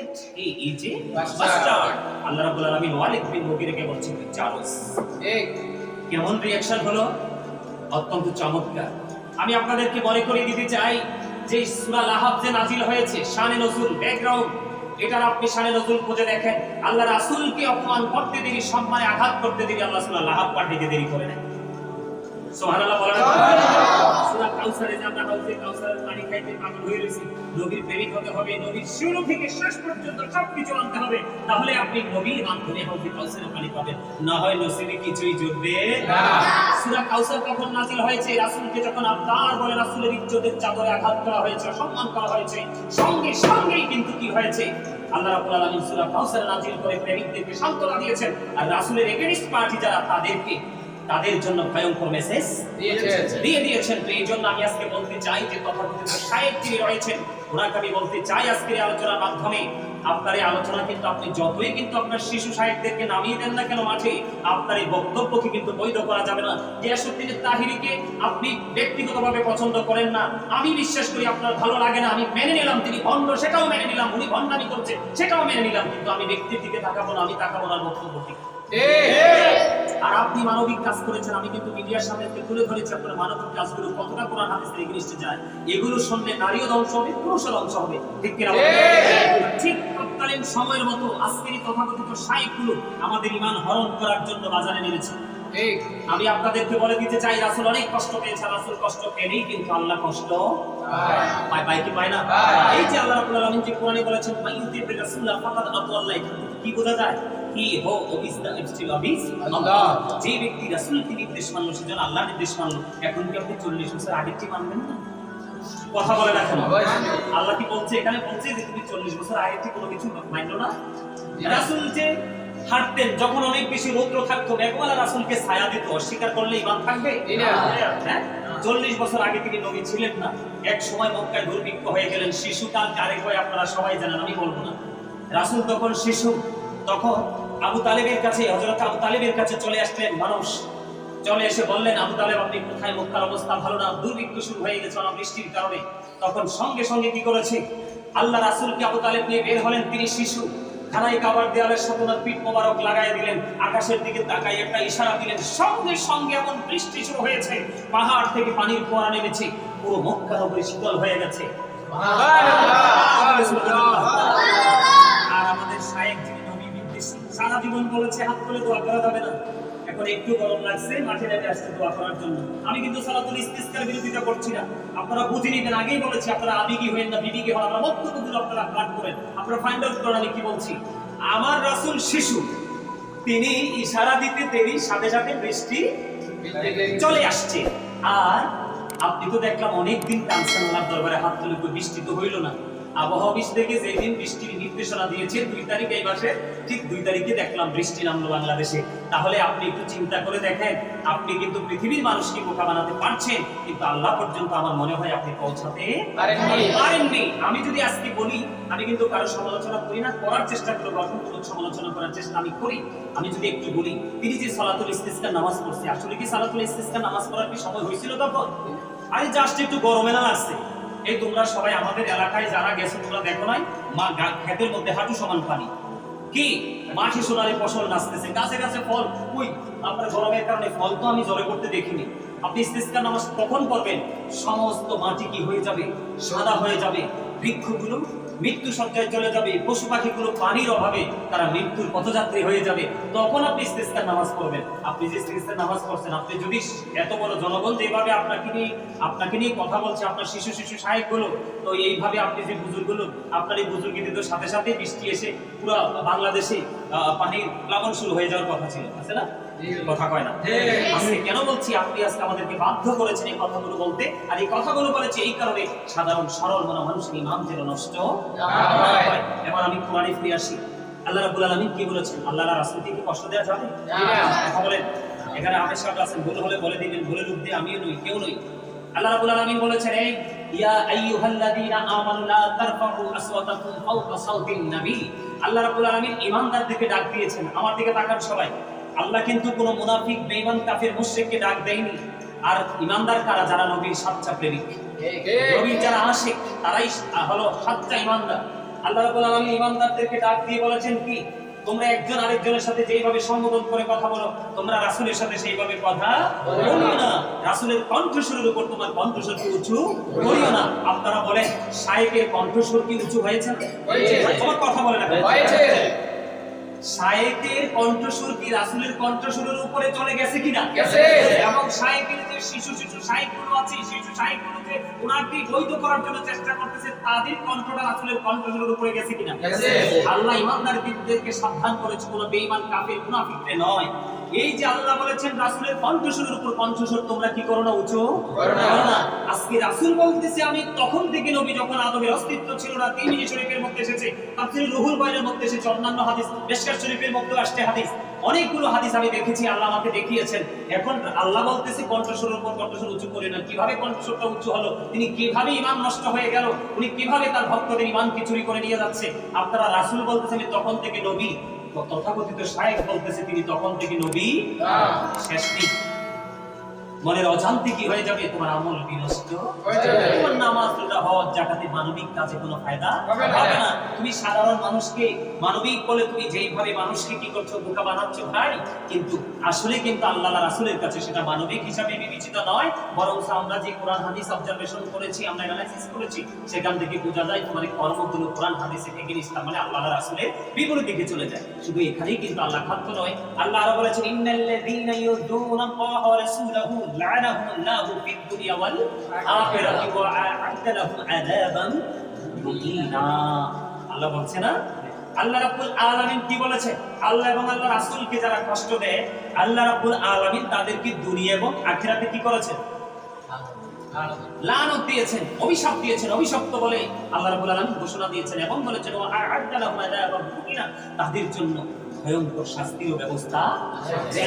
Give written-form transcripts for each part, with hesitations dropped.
Pocket, he is a bastard. আল্লাহ রাব্বুল আলামিন ওয়ালিদ বিন মুগিরাকে বলছেন জানোস। কেমন রিঅ্যাকশন হলো? অত্যন্ত চমৎকার। আমি আপনাদেরকে মনে করিয়ে দিতে চাই যে সূরা লাহাব যে নাজিল হয়েছে, শানে নজুল, ব্যাকগ্রাউন্ড, এটার আপনি শানে নজুল খুঁজে দেখেন। আল্লাহ রাসূলকে অপমান করতে দেরি, সম্মানে আঘাত করতে দেরি আল্লাহ সূরা লাহাব পাঠিয়ে দেরি করে না। সুবহানাল্লাহ বলেন। সূরা কাউসারে যে আমরা হাউজে কাউসারের পানি খাইতে পাগল হয়ে রয়েছি, নবীর প্রেমিক হতে হবে, নবীর শুরু থেকে শেষ পর্যন্ত সবকিছু আনতে হবে, তাহলে আপনি নবীর মাধ্যমে হাউজে কাউসারের পানি পাবেন, না হয় নসিবে কিছুই জুটবে না। সূরা কাউসার কখন নাযিল হয়েছে? রাসূলকে যখন আবতার বলে রাসূলের ইজ্জতের চাদরে আঘাত করা হয়েছে, সম্মান করা হয়েছে, সঙ্গে সঙ্গেই কিন্তু কি হয়েছে? আল্লাহ রাব্বুল আলামিন সূরা কাউসার নাযিল করে প্রেমিকদেরকে সান্ত্বনা দিয়েছেন, আর রাসূলের এগেইনস্ট পার্টি যারা তাদের জন্য ভয়ঙ্কর মেসেজ দিয়ে দিয়েছেন। তো এই জন্য আমি আজকে বলতে চাই যে তথাকথিত শায়েখ যিনি রয়েছেন, ওনাকে আমি বলতে চাই আজকের আলোচনার মাধ্যমে, আপনার এই আলোচনা কিন্তু আপনি যতই কিন্তু আপনার শিশু শায়েখদেরকে নামিয়ে দেন না কেন মাঠে, আপনার এই বক্তব্যকে কিন্তু বৈধ করা যাবে না। গিয়াসউদ্দিন তাহিরিকে আপনি ব্যক্তিগতভাবে পছন্দ করেন না, আমি বিশ্বাস করি আপনার ভালো লাগে না, আমি মেনে নিলাম তিনি ভণ্ড, সেটাও মেনে নিলাম, উনি ভণ্ডামি করছে সেটাও মেনে নিলাম, কিন্তু আমি ব্যক্তির দিকে তাকাবো না, আমি তাকাবো না বক্তব্য ঠিক। আর আপনি মানবিক কাজ করেছেন, আমি কিন্তু মিডিয়ার সামনে তুলে ধরেছি আপনার মানবিক কাজগুলো কতটা কোরআন হাদিসের এগেইনস্টে যায়। এগুলো শুনলে নারীও ধ্বংস হবে, পুরুষও ধ্বংস হবে, ঠিক কিনা? ঠিক তৎকালীন সময়ের মতো আজকের তথাকথিত শায়েখগুলো আমাদের ঈমান হরণ করার জন্য বাজারে নেমেছে। আমি আপনাদেরকে বলে দিতে চাই, রাসূল অনেক কষ্ট পেয়েছে, রাসূল কষ্ট পেলেই কিন্তু আল্লাহ কষ্ট পায় কি পায় না? এই যে আল্লাহ রাব্বুল আলামিন যে কোরআনে বলেছেন মাইয়ুতির রাসূলুল্লাহ ফাকাদ আতাল্লাহ, কি বোঝা যায়? হি হো ওবিস দা এক্সট্রিম অবিস আল্লাহ। যে ব্যক্তি রাসূলকে নির্দেশ মানলো সেজন্য আল্লাহর নির্দেশ মানলো। এখন কি আপনি 40 বছর আগের কি মানবেন না? কথা বলে রাখেন। আল্লাহ কি বলছে? এখানে বলছে যে তুমি 40 বছর আগের কি কোনো কিছু মানলো না? রাসূল যে হাঁটতেন, যখন অনেক বেশি রৌদ্র থাকতো, মেঘওয়ালা রাসূলকে ছায়া দিত, অস্বীকার করলে ঈমান থাকবে? হ্যাঁ, 40 বছর আগে তিনি নবী ছিলেন না। এক সময় মক্কায় দুর্ভিক্ষ হয়ে গেলেন, শিশুকাল কারে কয় আপনারা সবাই জানেন, আমি বলবো না। রাসূল তখন শিশু, তখন আবু তালেবের কাছে, হযরত আবু তালেবের কাছে চলে আসলেন মানুষ, চলে এসে বললেন, আবু তালেব আপনি কোথায়? মক্কার অবস্থা ভালো না, দুর্ভিক্ষ শুরু হয়ে গেছে বৃষ্টির কারণে। তখন সঙ্গে সঙ্গে কি করেছে? আল্লাহ রাসূলকে আবু তালেব নিয়ে বের হলেন, তিনি শিশু, খানায় কাবার দেয়ালের সাথে ওনার পিঠ মোবারক লাগায় দিলেন, আকাশের দিকে তাকায় একটা ইশারা দিলেন, সঙ্গে সঙ্গে এমন বৃষ্টি শুরু হয়েছে, পাহাড় থেকে পানির ফোয়ারা নেমেছে, পুরো মক্কা নগরী শীতল হয়ে গেছে। আর আমাদের শায়েখ যিনি নবী বিদ্বেষী, সারা জীবন বলেছে হাত তুলে দোয়া করা যাবে না, এখন একটু গরম লাগছে মাঠে নেমে আসছে দোয়া করার জন্য। আমি কিন্তু সালাতুল ইস্তিসকার বিরোধিতা করছি না, আপনারা বুঝে নিবেন, আগেই বলেছি আপনারা আবেগী হবেন না, বিবেকী হন, আপনারা বক্তব্যগুলো আপনারা পাঠ করেন, আপনারা ফাইন্ড আউট করেন আমি কি বলছি। আমার রাসূল শিশু, তিনি ইশারা দিতে দেরি, সাথে সাথে বৃষ্টি চলে আসছে। আর আপনি তো দেখলাম অনেকদিন টানছেন ওনার দরবারে হাত তুলে, বৃষ্টি তো হইল না। আবহাওয়া অফিস থেকে যেদিন বৃষ্টির নির্দেশনা দিয়েছে 2 তারিখ এই মাসে, ঠিক 2 তারিখে দেখলাম বৃষ্টি নামলো বাংলাদেশে। তাহলে আপনি একটু চিন্তা করে দেখেন, আপনি কিন্তু পৃথিবীর মানুষকে বোকা বানাতে পারছেন, কিন্তু আল্লাহ পর্যন্ত আমার মনে হয় আপনি পৌঁছাতে পারেননি। আমি যদি আজকে বলি, আমি কিন্তু কারো সমালোচনা করি না, করার চেষ্টা করবো, গঠনমূলক সমালোচনা করার চেষ্টা আমি করি। আমি যদি একটু বলি, তিনি যে সালাতুল ইস্তিসকার নামাজ পড়ছে, আসলে কি সালাতুল ইস্তিসকার নামাজ পড়ার কি সময় হয়েছিল তখন? আরে জাস্ট একটু গরমে না লাগছে। এই তোমরা সবাই আমাদের এলাকায় যারা গেছো তোমরা দেখো নাই, মা ক্ষেতের মধ্যে হাঁটু সমান পানি, কি মাঠে সোনালী ফসল নাচতেছে, গাছে গাছে ফল, কই আপনার গরমের কারণে ফল তো আমি জলে করতে দেখিনি। আপনি ইস্তিসকার নামাজ কখন করবেন? সমস্ত মাটি কি হয়ে যাবে? সাদা হয়ে যাবে, বৃক্ষগুলো মৃত্যু সজ্জায় চলে যাবে, পশু পাখিগুলো পানির অভাবে তারা মৃত্যুর পথযাত্রী হয়ে যাবে, তখন আপনি ইস্তিসকার নামাজ পড়বেন। আপনি যে ইস্তিসকার নামাজ পড়ছেন, আপনি যদি এত বড় জনগণ যেভাবে আপনাকে নিয়ে কথা বলছে, আপনার শিশু শায়েখগুলো, তো এইভাবে আপনি যে বুজুর্গগুলো, আপনার এই বুজুর্গীদের সাথে সাথে বৃষ্টি এসে পুরো বাংলাদেশে পানির প্লাবন শুরু হয়ে যাওয়ার কথা ছিল, আছে না? কথা কয় না। আজকে কেন বলছি, আপনি আজকে আমাদেরকে বাধ্য করেছেন এই কথাগুলো বলতে, আর এই কথাগুলো বলেছে এই কারণে সাধারণ সরল মনা মানুষের ঈমান যেন নষ্ট হয়। এবার আমি কোরআনে ফিরে আসি। আল্লাহ রাব্বুল আলামিন কি বলেছেন? আল্লাহর রাসূলকে কি কষ্ট দেওয়া যাবে? কথা বলেন। এখানে আবেশ সাহেব আছেন, ভুল হলে বলে দিবেন, ভুলের রূপ দিয়ে আমিও নই, কেউ নই। আল্লাহ রাব্বুল আলামিন বলেছেন, এই ইয়া আইয়ুহাল্লাযীনা আমানু লা তারফাউ আসওয়াতাকুম ফাওকা সাওতিন নবী। আল্লাহ রাব্বুল আলামিন ঈমানদারদেরকে ডাক দিয়েছেন। আমার দিকে তাকান সবাই। আল্লাহ কিন্তু কোনো মুনাফিক, বেঈমান, কাফির, মুশরিককে ডাক দেয়নি। আর ঈমানদার কারা? যারা নবীর সাচ্চা প্রেমিক, নবীর যারা আশিক, তারাই হলো সাচ্চা ঈমানদার। আল্লাহ রাব্বুল আলামিন ঈমানদারদেরকে ডাক দিয়ে বলেছেন কি, তোমরা একজন আরেকজনের সাথে যেইভাবে সম্বোধন করে কথা বলো, তোমরা রাসূলের সাথে সেইভাবে কথা বলিও না। রাসূলের কণ্ঠস্বরের উপর তোমার কণ্ঠস্বর কি উঁচু করিও না। আপনারা বলেন, শায়েখের কণ্ঠস্বর কি উঁচু হয়েছে না? হয়েছে। তোমার কথা বলে না, হয়েছে। শায়েখের কণ্ঠস্বর কি রাসূলের কণ্ঠস্বরের উপরে চলে গেছে কিনা? গেছে। এবং শায়েখের যে শিশু শায়েখগুলো আছে, শিশু শায়েখগুলো যে ওনাকে বৈধ করার জন্য চেষ্টা করতেছে, তাদের কণ্ঠটা রাসূলের কণ্ঠস্বরের উপরে গেছে কিনা? গেছে। আল্লাহ ঈমানদারদেরকে সাবধান করেছে, কোনো বেঈমান কাফের মুনাফিকদের নয়। এই যে আল্লাহ বলেছেন রাসূলের কণ্ঠস্বরের উপর কণ্ঠস্বর তোমরা কি করো না, উঁচু করো না। আজকে রাসূল বলতেছে আমি তখন থেকে নবী, যখন আদমের অস্তিত্ব ছিল না, তিরমিজি শরীফের মধ্যে এসেছে, তাফসীর রুহুল বায়ানের মধ্যে এসেছে, অন্যান্য হাদিস মিশকাত শরীফের মধ্যে আসছে হাদিস, অনেকগুলো হাদিস আমি দেখেছি, আল্লাহ আমাকে দেখিয়েছেন। এখন আল্লাহ বলতেছে কণ্ঠস্বরের উপর কণ্ঠস্বর উঁচু করে না। কিভাবে কণ্ঠস্বরটা উঁচু হলো? তিনি কিভাবে ঈমান নষ্ট হয়ে গেল? উনি কিভাবে তার ভক্তদের ঈমানকে চুরি করে নিয়ে যাচ্ছে? আপনারা রাসূল বলতেছে আমি তখন থেকে নবী, তথাকথিত শায়েখ বলতেছে তিনি তখন থেকে নবী। শেষ নেই, মনের অজান্তে কি হয়ে যাবে? তোমার আমল বিনষ্ট হয়ে যাবে, তোমার নামাজ রোজা হজ যাকাতে মানবিক কাজে কোনো ফায়দা হবে না। তুমি সাধারণ মানুষকে মানবিক বলে তুমি যেইভাবে মানুষকে কি করছো, বোকা বানাচ্ছো ভাই, কিন্তু আসলে কিন্তু আল্লাহ রাসূলের কাছে সেটা মানবিক হিসাবে বিবেচিত নয়। বরং আমরা যে কোরআন হাদিস অবজারভেশন করেছি, আমরা অ্যানালাইসিস করেছি, সেখান থেকে বোঝা যায় তোমার কর্মগুলো কোরআন হাদিসে এগেইনস্ট, মানে আল্লাহ রাসূলের বিপরীত দিকে চলে যায়। শুধু এখানেই কিন্তু আল্লাহ খাদ্য নয়, আল্লাহ আরো বলেছেন ইন্নাল্লাযীনা ইউযুনাল্লাহা ওয়া রাসূলাহু লা'নাহুমুল্লাহু ফিদ দুনিয়া ওয়াল আখিরাতি ওয়া আ'আদ্দা লাহুম আযাবান মুকিনা। আল্লাহ বলছে না, আল্লাহ রাব্বুল আলামিন কি বলেছে? আল্লাহ এবং আল্লাহ রাসূলকে যারা কষ্ট দেয়, আল্লাহ রাব্বুল আলামিন তাদেরকে দুনিয়া এবং আখিরাতে কি করেছেন? লানত দিয়েছেন, অভিশাপ দিয়েছেন। অভিশপ্ত বলে আল্লাহ রাব্বুল আলামিন ঘোষণা দিয়েছেন এবং বলেছেন ওয়া আ'আদ্দা লাহুম আযাবান মুকিনা, তাদের জন্য ভয়ঙ্কর শাস্তির ব্যবস্থা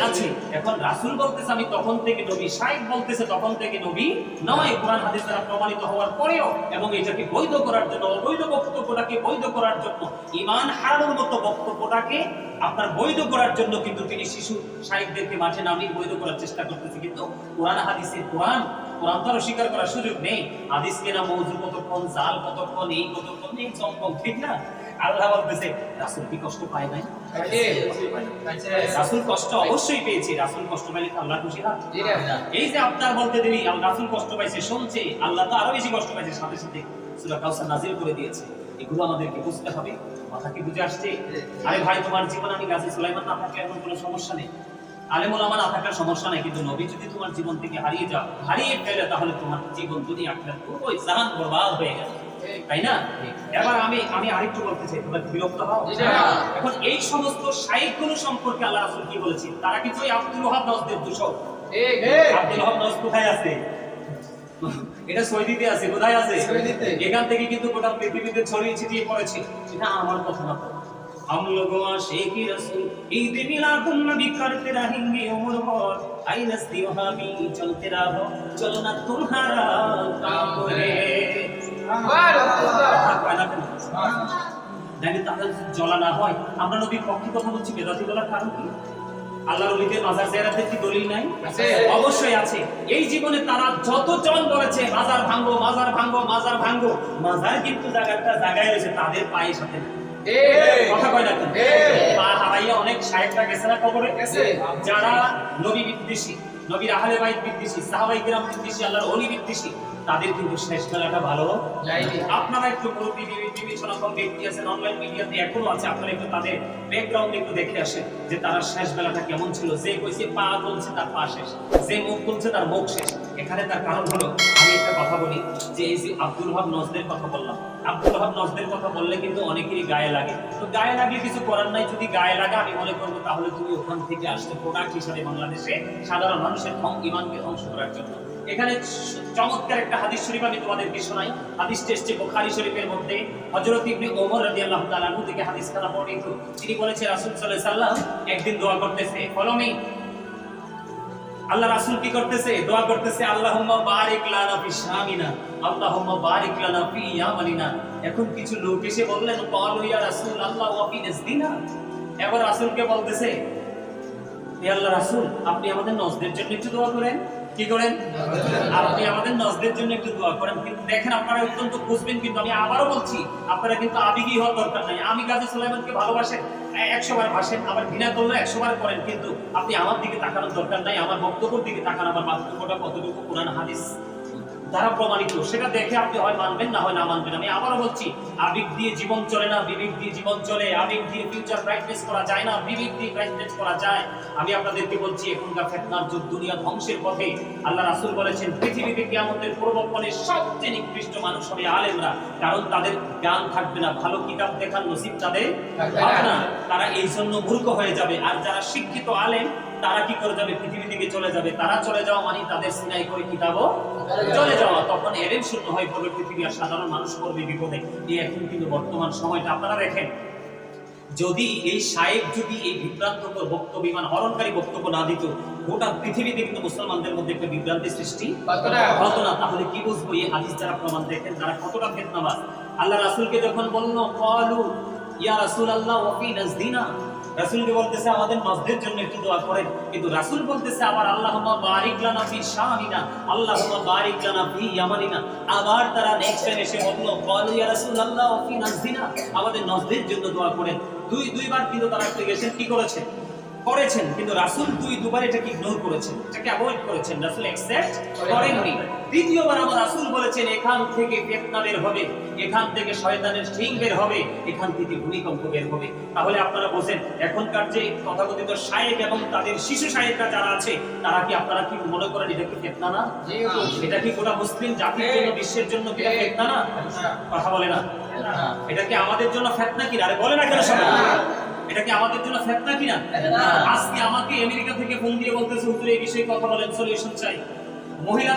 আছে। এখন রাসূল বলতেছে আমি তখন থেকে নবী, শায়েখ বলতেছে তখন থেকে নবী নয়। কোরআন হাদিস দ্বারা প্রমাণিত হওয়ার পরেও, এবং এটাকে বৈধ করার জন্য, অবৈধ বক্তব্যটাকে বৈধ করার জন্য, ঈমান হারানোর মতো বক্তব্যটাকে আপনার বৈধ করার জন্য কিন্তু তিনি শিশু শায়েখদেরকে মাঠে নামিয়ে বৈধ করার চেষ্টা করতেছে। কিন্তু কোরআন হাদিসের কোরআন তো স্বীকার করার সুযোগ নেই। হাদিস কেনা মৌজু কতক্ষণ, জাল কতক্ষণ, এই কতক্ষণ, এই চম্পক, ঠিক না? আল্লাহ বলতেছে রাসূল কি কষ্ট পায় নাই? রাসূল কষ্ট অবশ্যই পেয়েছে। রাসূল কষ্ট পাইলে আল্লাহ খুশি না? এই যে আপনার বলতে দেরি রাসূল কষ্ট পাইছে শুনছে, আল্লাহ তো আরো বেশি কষ্ট পাইছে, সাথে সাথে সূরা কাউসার নাযিল করে দিয়েছে। এগুলো আমাদেরকে বুঝতে হবে। কথা কি বুঝে আসছে? আরে ভাই, তোমার জীবন আমি গাজী সুলাইমান না থাকলে এমন কোনো সমস্যা নেই, আলেম ওলামা না থাকার সমস্যা নাই, কিন্তু নবী যদি তোমার জীবন থেকে হারিয়ে ফেলে, তাহলে তোমার জীবন দুনিয়া আখিরাত পুরোই জাহান বরবাদ হয়ে গেল, তাই না? এবার আমি আরেকটু বলতে চাই, তোমরা বিরক্ত হও? এখন এই সমস্ত শায়েখগুলো সম্পর্কে আল্লাহ রাসূল কি বলেছেন? তারা কিন্তু ওই আব্দুল ওহাব নজদের দূষক। আব্দুল ওহাব নজ কোথায় আছে? এটা সৌদিতে আছে। কোথায় আছে? এখান থেকে কিন্তু গোটা পৃথিবীতে ছড়িয়ে ছিটিয়ে পড়েছে। এটা আমার কথা না। हम लोगों आशिक रसूल ईद मिलादुन नबी करते रहेंगे उम्र भर, आई नस्ती वहाबी चलते रहो, चलो ना तुम्हारा काम करे। দেখেন, তাদের জ্বলা না হয়। আমরা নবীর পক্ষে কথা বলছি, বেদাতি বলার কারণ কি? আল্লাহর ওলিদের মাজার জিয়ারতের কি দলিল নাই? অবশ্যই আছে। এই জীবনে তারা যতজন বলেছে মাজার ভাঙো, মাজার ভাঙো, মাজার ভাঙো, মাজার কিন্তু জায়গায় রয়েছে তাদের পায়ের সাথে। কথা কয় না? পা হারাইয়া অনেক শায়েখরা গেছে না কবরে? যারা নবী বিদ্বেষী, নবীর আহলে বাইত বিদ্বেষী, সাহাবায়ে কিরাম বিদ্বেষী, আল্লাহর ওলি বিদ্বেষী, তাদের কিন্তু শেষ বেলাটা ভালো যায়নি। আপনারা একটু মুরব্বি বিবেচনাক্ষম ব্যক্তি আছেন, অনলাইন মিডিয়াতে এখনো আছে, আপনারা একটু তাদের ব্যাকগ্রাউন্ড একটু দেখে আসেন যে তারা শেষ বেলাটা কেমন ছিল। যে কইছে পা বলছে তার পা শেষ, যে মুখ বলছে তার মুখ শেষ। এখানে তার কারণ হলো, আমি একটা কথা বলি যে এই যে আব্দুল ওহাব নজদের কথা বললাম, আব্দুল ওহাব নজদের কথা বললে কিন্তু অনেকেরই গায়ে লাগে। তো গায়ে লাগলে কিছু করার নাই। যদি গায়ে লাগা আমি মনে করবো, তাহলে তুমি ওখান থেকে আসলে প্রোডাক্ট হিসাবে বাংলাদেশে সাধারণ মানুষের ঈমানকে ধ্বংস করার জন্য। এখানে চমৎকার একটা হাদিস শরীফ আমি তোমাদেরকে শোনাই। হাদিসটি এসেছে বুখারী শরীফের মধ্যে। হযরত ইবনে ওমর রাদিয়াল্লাহু তাআলা আনহু থেকে হাদিসখানা বর্ণিত। তিনি বলেছেন রাসূল সাল্লাল্লাহু আলাইহি সাল্লাম একদিন দোয়া করতেছে, ফলো মি। আল্লাহ রাসূল কি করতেছে? দোয়া করতেছে, আল্লাহুম্মা বারিক লানা ফি শামিনা, আল্লাহুম্মা বারিক লানা ফি ইয়ামানিনা। এখন কিছু লোক এসে বললেন, ক্বালু ইয়া রাসূলুল্লাহ ওয়া ফি নাজদিনা। এবার রাসূলকে বলতেছে, হে আল্লাহর রাসূল, আপনি আমাদের নজদের জন্য একটু দোয়া করেন। কি করেন? আপনি আমাদের নজদের জন্য একটু দোয়া করেন। কিন্তু দেখেন, আপনারা অত্যন্ত বুঝবেন, কিন্তু আমি আবারও বলছি, আপনারা কিন্তু আবেগী হওয়ার দরকার নাই। আমি গাজী সুলাইমানকে ভালোবাসেন, 100 বার ভাসেন, আবার ঘৃণা করলে 100 বার করেন, কিন্তু আপনি আমার দিকে তাকানোর দরকার নাই। আমার বক্তব্যের দিকে তাকান, আমার বক্তব্যটা কতটুকু কোরআন হাদিস দ্বারা প্রমাণিত, সেটা দেখে আপনি হয় মানবেন, না হয় না মানবেন। আমি আবারও বলছি, আবেগ দিয়ে জীবন চলে না, বিবেক দিয়ে জীবন চলে। আবেগ দিয়ে ফিউচার ব্রাইটনেস করা যায় না, বিবেক দিয়ে ব্রাইটনেস করা যায়। আমি আপনাদেরকে বলছি, এখনকার ফিতনার যুগ, দুনিয়া ধ্বংসের পথে। আল্লাহ রাসূল বলেছেন, পৃথিবীতে কিয়ামতের পূর্বক্ষণে সবচেয়ে নিকৃষ্ট মানুষ হবে আলেমরা, কারণ তাদের জ্ঞান থাকবে না, ভালো কিতাব দেখার নসিব তাদের হবে না, তারা এই জন্য মূর্খ হয়ে যাবে। আর যারা শিক্ষিত আলেম, তারা কি করে যাবে? পৃথিবী থেকে চলে যাবে। তারা চলে যাওয়া মানে তাদের সিনাই করে কিতাবও চলে যাওয়া। তখন এলেম শূন্য হয়ে পড়বে পৃথিবী, আর সাধারণ মানুষ পড়বে বিপদে। এই এখন কিন্তু বর্তমান সময়টা আপনারা দেখেন, যদি এই শায়েখ যদি এই বিভ্রান্তকর বক্তব্য, হরণকারী বক্তব্য না দিত, গোটা পৃথিবীতে কিন্তু মুসলমানদের মধ্যে একটা বিভ্রান্তি সৃষ্টি হতো না। তাহলে কি বুঝবো? এই হাদিস যারা প্রমাণ দেখেন, তারা কতটা ফিতনাবাজ। আল্লাহ রাসূলকে যখন বলল, ক্বালু ইয়া রাসূলুল্লাহ ওয়া ফি নাজদিনা, রাসূলকে বলতেছে আমাদের নজদের জন্য একটু দোয়া করেন, কিন্তু রাসূল বলতেছে আবার আল্লাহুম্মা বারিক লানা ফি শামিনা, আল্লাহুম্মা বারিক লানা ফি ইয়ামানিনা। আবার তারা নেক্সট টাইম এসে বলল, ক্বালু ইয়া রাসূলুল্লাহ ওয়া ফি নাজদিনা, আমাদের নজদের জন্য দোয়া করেন। দুইবার কিন্তু তারা গেছেন, কি করেছেন? কিন্তু রাসূল দুবার এটাকে ইগনোর করেছেন, এটাকে অ্যাভয়েড করেছেন, রাসূল অ্যাকসেপ্ট করেননি। তৃতীয়বার আমার রাসূল বলেছেন, এখান থেকে ফিতনা বের হবে, এখান থেকে শয়তানের শিং বের হবে, এখান থেকে ভূমিকম্প বের হবে। তাহলে আপনারা বোঝেন, এখনকার যে তথাকথিত শায়েখ এবং তাদের শিশু শায়েখরা যারা আছে, তারা কি, আপনারা কি মনে করেন এটা কি ফিতনা না? এটা কি গোটা মুসলিম জাতির জন্য, বিশ্বের জন্য কি ফিতনা না? কথা বলে না। এটা কি আমাদের জন্য ফিতনা কিনা? আরে বলে না কেন সবাই? এটা কি আমাদের জন্য ফিতনা কিনা? আজকে আমাকে আমেরিকা থেকে ফোন দিয়ে বলতেছে, হুজুর এই বিষয়ে কথা বলেন, সলিউশন চাই। মহিলা